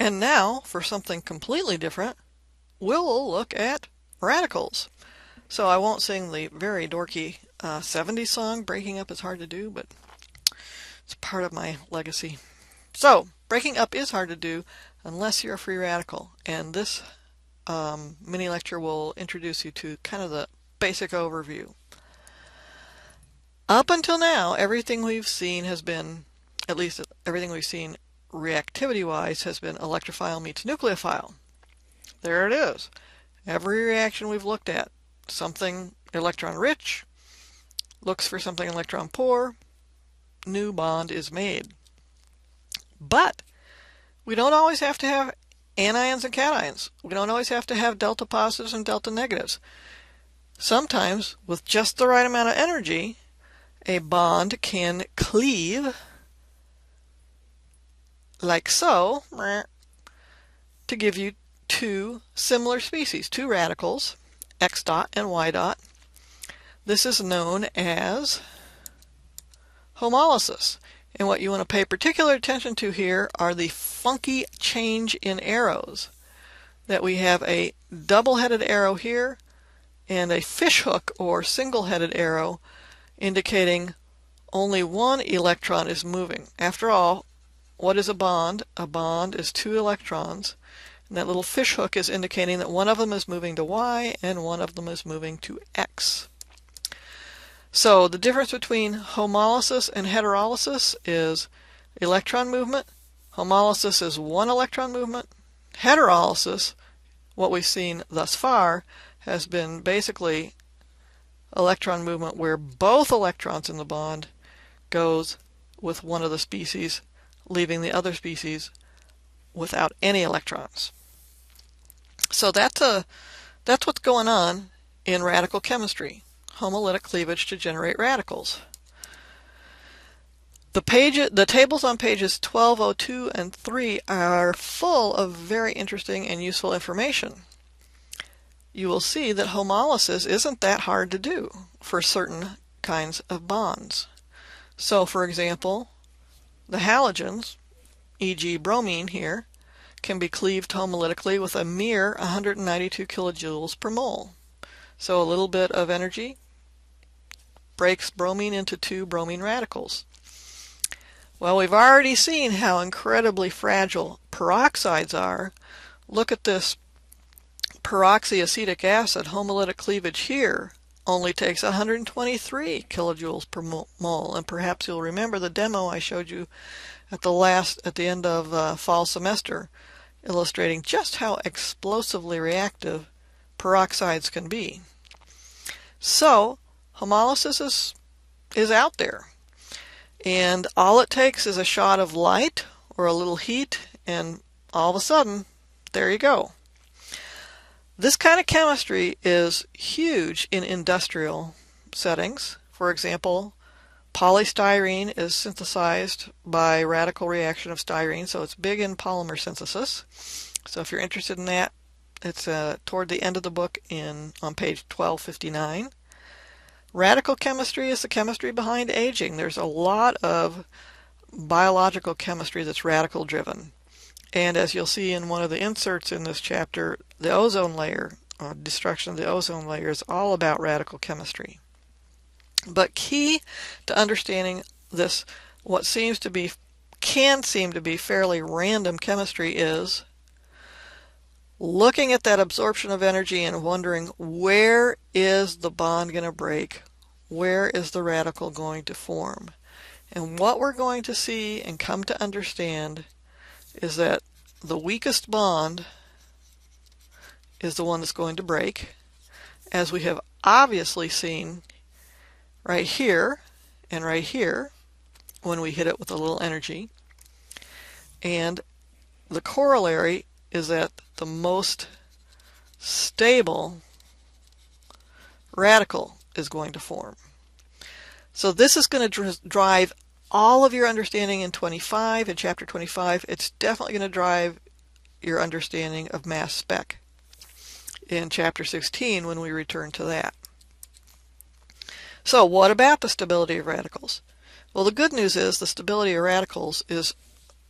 And now, for something completely different, we'll look at radicals. So I won't sing the very dorky 70s song, Breaking Up is Hard to Do, but it's part of my legacy. So, breaking up is hard to do unless you're a free radical. And this mini lecture will introduce you to kind of the basic overview. Up until now, everything we've seen has been, at least everything we've seen reactivity-wise, has been electrophile meets nucleophile. There it is. Every reaction we've looked at, something electron-rich, looks for something electron-poor, new bond is made. But we don't always have to have anions and cations. We don't always have to have delta positives and delta negatives. Sometimes, with just the right amount of energy, a bond can cleave, like so, to give you two similar species, two radicals, X dot and Y dot. This is known as homolysis. And what you want to pay particular attention to here are the funky change in arrows. That we have a double-headed arrow here and a fishhook or single-headed arrow indicating only one electron is moving. After all, what is a bond? A bond is two electrons. And that little fishhook is indicating that one of them is moving to Y and one of them is moving to X. So the difference between homolysis and heterolysis is electron movement. Homolysis is one electron movement. Heterolysis, what we've seen thus far, has been basically electron movement where both electrons in the bond goes with one of the species, leaving the other species without any electrons. So that's what's going on in radical chemistry. Homolytic cleavage to generate radicals. The tables on pages 1202 and 3 are full of very interesting and useful information. You will see that homolysis isn't that hard to do for certain kinds of bonds. So, for example, the halogens, e.g. bromine here, can be cleaved homolytically with a mere 192 kilojoules per mole. So a little bit of energy breaks bromine into two bromine radicals. Well, we've already seen how incredibly fragile peroxides are. Look at this peroxyacetic acid. Homolytic cleavage here only takes 123 kilojoules per mole. And perhaps you'll remember the demo I showed you at the end of fall semester, illustrating just how explosively reactive peroxides can be. So, homolysis is out there. And all it takes is a shot of light or a little heat, and all of a sudden, there you go. This kind of chemistry is huge in industrial settings. For example, polystyrene is synthesized by radical reaction of styrene, so it's big in polymer synthesis. So if you're interested in that, it's toward the end of the book on page 1259. Radical chemistry is the chemistry behind aging. There's a lot of biological chemistry that's radical driven. And as you'll see in one of the inserts in this chapter, the ozone layer, destruction of the ozone layer, is all about radical chemistry. But key to understanding this, what can seem to be fairly random chemistry, is looking at that absorption of energy and wondering, where is the bond going to break? Where is the radical going to form? And what we're going to see and come to understand is that the weakest bond is the one that's going to break, as we have obviously seen right here and right here when we hit it with a little energy. And the corollary is that the most stable radical is going to form. So this is going to drive all of your understanding in chapter 25. It's definitely going to drive your understanding of mass spec in chapter 16 when we return to that. So what about the stability of radicals? Well, the good news is the stability of radicals is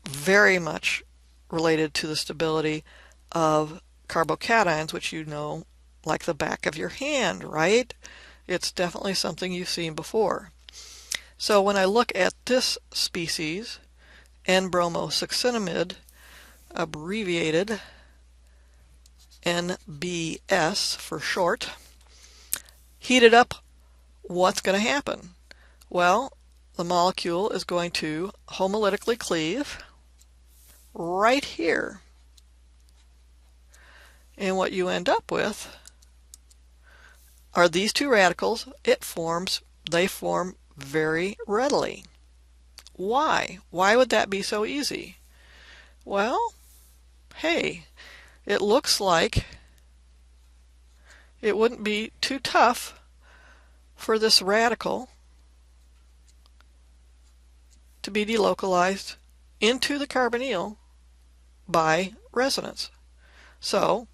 very much related to the stability of carbocations, which you know like the back of your hand, right? It's definitely something you've seen before. So when I look at this species, N-bromosuccinimide, abbreviated NBS for short, heated up, what's going to happen? Well, the molecule is going to homolytically cleave right here. And what you end up with are these two radicals. They form very readily. Why? Why would that be so easy? Well, hey, it looks like it wouldn't be too tough for this radical to be delocalized into the carbonyl by resonance. So,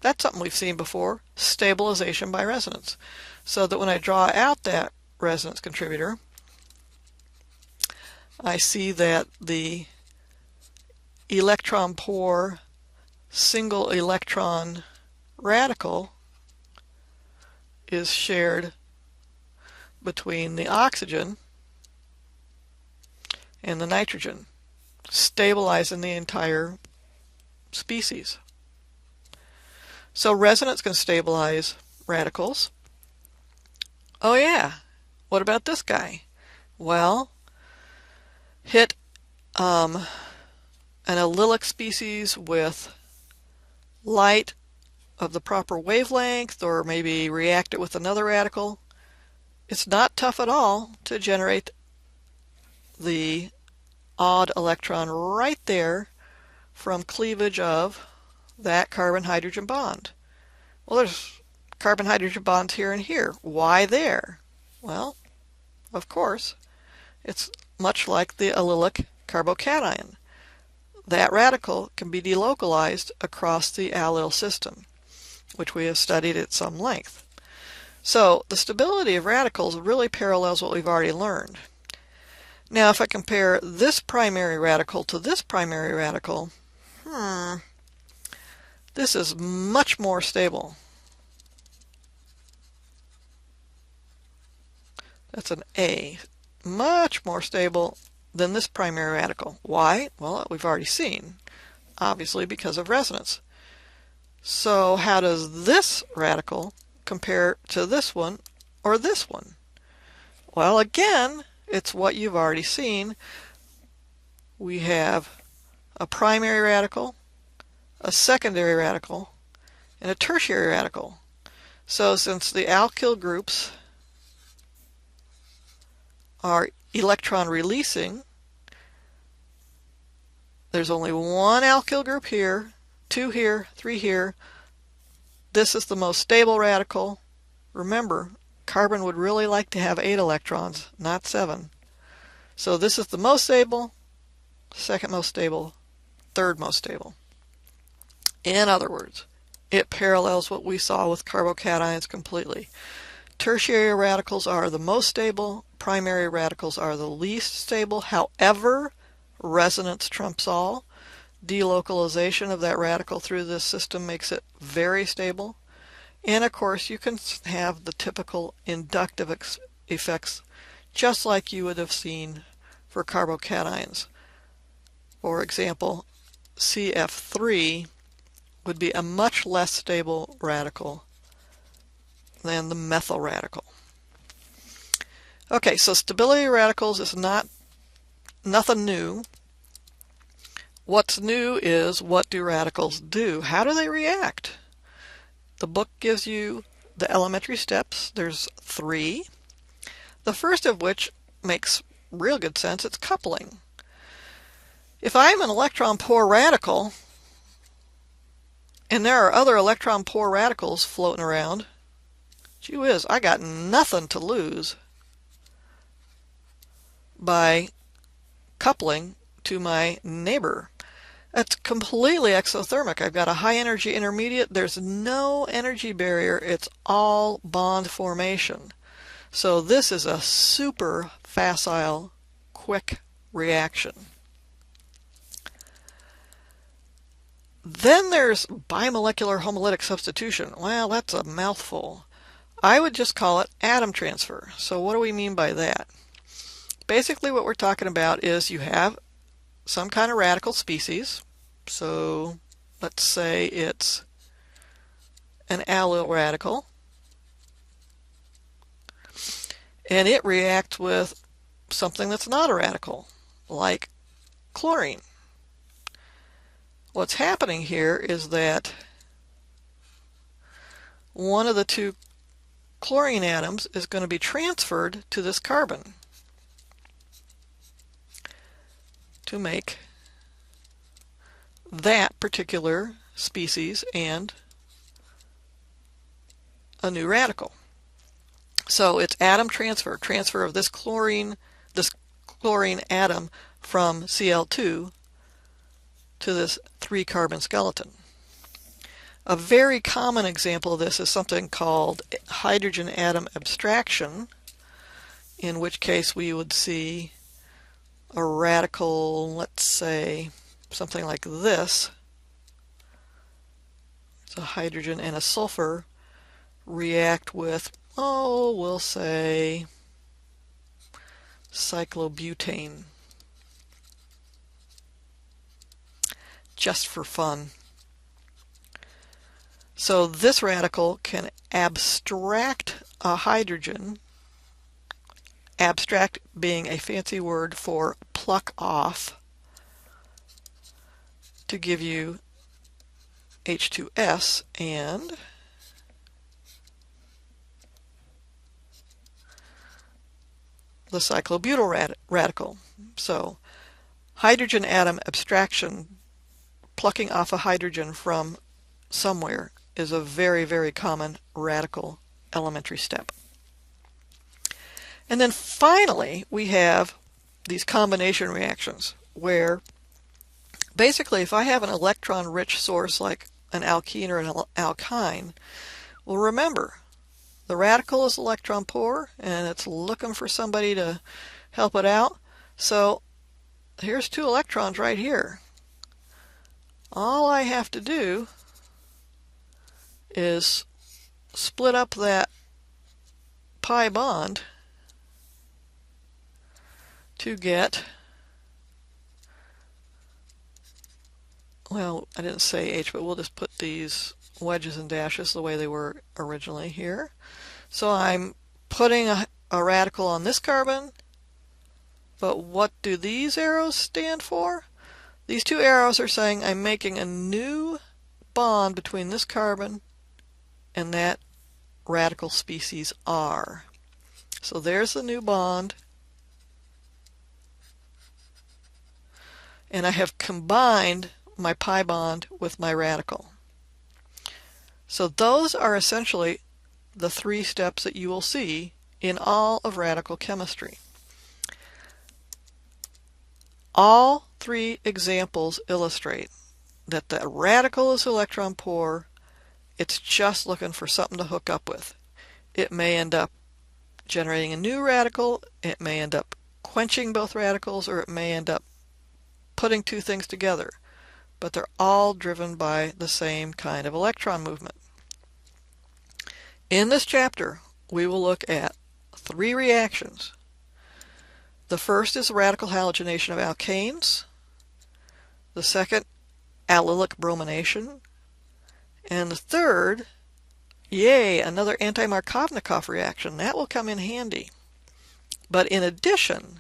that's something we've seen before, stabilization by resonance. So that when I draw out that resonance contributor, I see that the electron poor single electron radical is shared between the oxygen and the nitrogen, stabilizing the entire species. So resonance can stabilize radicals. Oh yeah, what about this guy? Well, hit an allylic species with light of the proper wavelength, or maybe react it with another radical. It's not tough at all to generate the odd electron right there from cleavage of that carbon-hydrogen bond. Well, there's carbon-hydrogen bonds here and here. Why there? Well, of course, it's much like the allylic carbocation. That radical can be delocalized across the allyl system, which we have studied at some length. So the stability of radicals really parallels what we've already learned. Now if I compare this primary radical to this primary radical, this is much more stable. That's an A. Much more stable than this primary radical. Why? Well, we've already seen. Obviously because of resonance. So how does this radical compare to this one or this one? Well, again, it's what you've already seen. We have a primary radical, a secondary radical, and a tertiary radical. So since the alkyl groups are electron releasing, there's only one alkyl group here, 2 here, 3 here. This is the most stable radical. Remember, carbon would really like to have 8 electrons, not 7. So this is the most stable, second most stable, third most stable. In other words, it parallels what we saw with carbocations completely. Tertiary radicals are the most stable, primary radicals are the least stable. However, resonance trumps all. Delocalization of that radical through this system makes it very stable. And of course, you can have the typical inductive effects just like you would have seen for carbocations. For example, CF3 would be a much less stable radical than the methyl radical. Okay, so stability of radicals is nothing new. What's new is, what do radicals do? How do they react? The book gives you the elementary steps. There's 3. The first of which makes real good sense. It's coupling. If I'm an electron-poor radical, and there are other electron-poor radicals floating around, gee whiz, I got nothing to lose by coupling to my neighbor. That's completely exothermic. I've got a high energy intermediate. There's no energy barrier. It's all bond formation. So this is a super facile, quick reaction. Then there's bimolecular homolytic substitution. Well, that's a mouthful. I would just call it atom transfer. So what do we mean by that? Basically what we're talking about is you have some kind of radical species. So let's say it's an allyl radical. And it reacts with something that's not a radical, like chlorine. What's happening here is that one of the two chlorine atoms is going to be transferred to this carbon to make that particular species and a new radical. So it's atom transfer, transfer of this chlorine atom from Cl2 to this 3-carbon skeleton. A very common example of this is something called hydrogen atom abstraction, in which case we would see a radical, let's say, something like this. It's a hydrogen and a sulfur react with, we'll say, cyclobutane. Just for fun. So this radical can abstract a hydrogen, abstract being a fancy word for pluck off, to give you H2S and the cyclobutyl radical. So hydrogen atom abstraction, plucking off a hydrogen from somewhere, is a very, very common radical elementary step. And then finally, we have these combination reactions where basically if I have an electron-rich source like an alkene or an alkyne, well, remember, the radical is electron poor and it's looking for somebody to help it out. So here's 2 electrons right here. All I have to do is split up that pi bond to get, well, I didn't say H, but we'll just put these wedges and dashes the way they were originally here. So I'm putting a radical on this carbon, but what do these arrows stand for? These 2 arrows are saying I'm making a new bond between this carbon and that radical species R. So there's the new bond. And I have combined my pi bond with my radical. So those are essentially the 3 steps that you will see in all of radical chemistry. All 3 examples illustrate that the radical is electron poor. It's just looking for something to hook up with. It may end up generating a new radical, it may end up quenching both radicals, or it may end up putting 2 things together. But they're all driven by the same kind of electron movement. In this chapter, we will look at 3 reactions. The first is radical halogenation of alkanes. The second, allylic bromination. And the third, yay, another anti-Markovnikov reaction. That will come in handy. But in addition,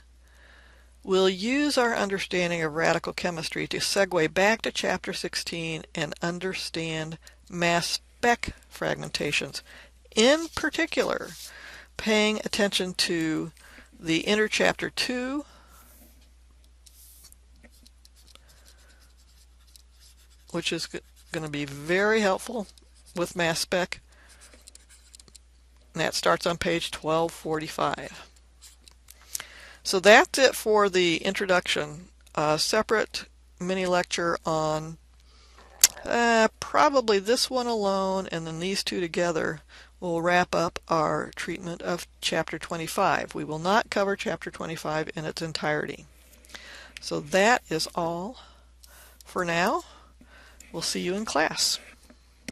we'll use our understanding of radical chemistry to segue back to Chapter 16 and understand mass spec fragmentations. In particular, paying attention to the inner Chapter 2, which is going to be very helpful with mass spec. And that starts on page 1245. So that's it for the introduction. A separate mini lecture on probably this one alone, and then these 2 together will wrap up our treatment of Chapter 25. We will not cover Chapter 25 in its entirety. So that is all for now. We'll see you in class.